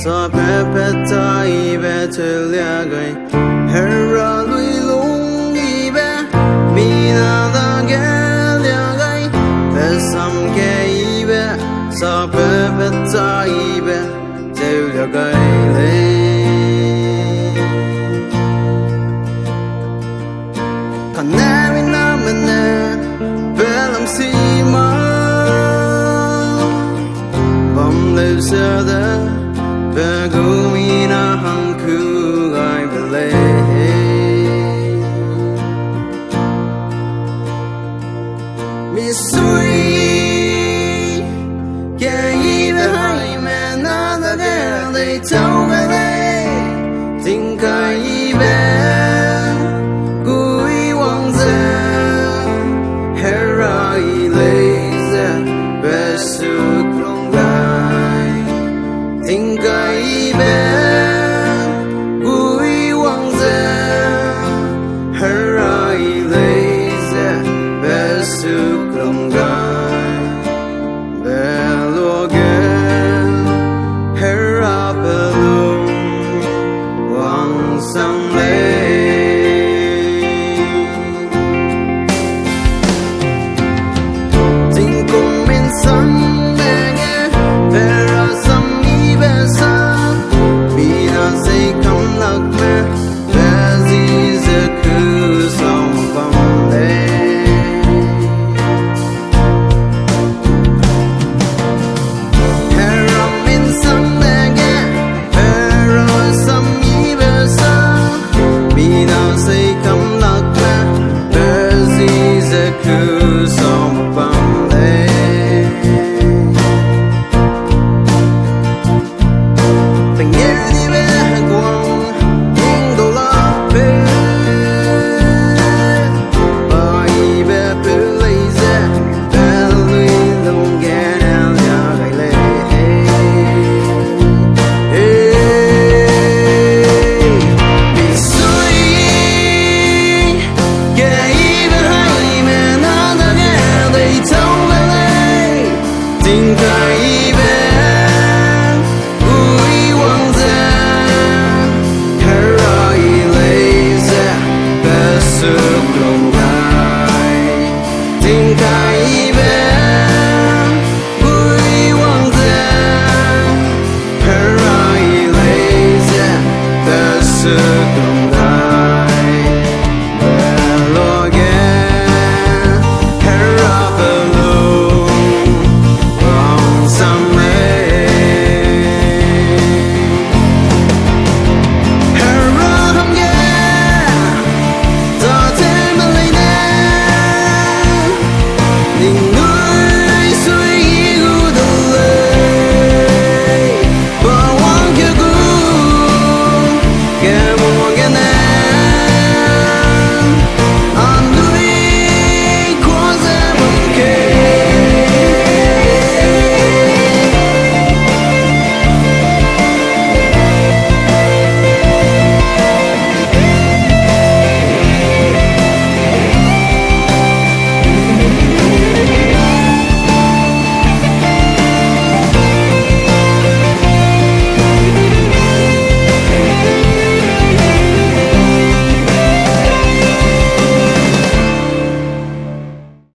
sa pepeta ibe tuliagai herra lui lung ibe mina da geliagai pesam ke ibe sa pepeta ibe tuliagai le kanami namene belam sima bom levsada Begumina hanku I believe Missouri Can even hide man another girl they told me think I even Gui wangza Herai laser Besu think I even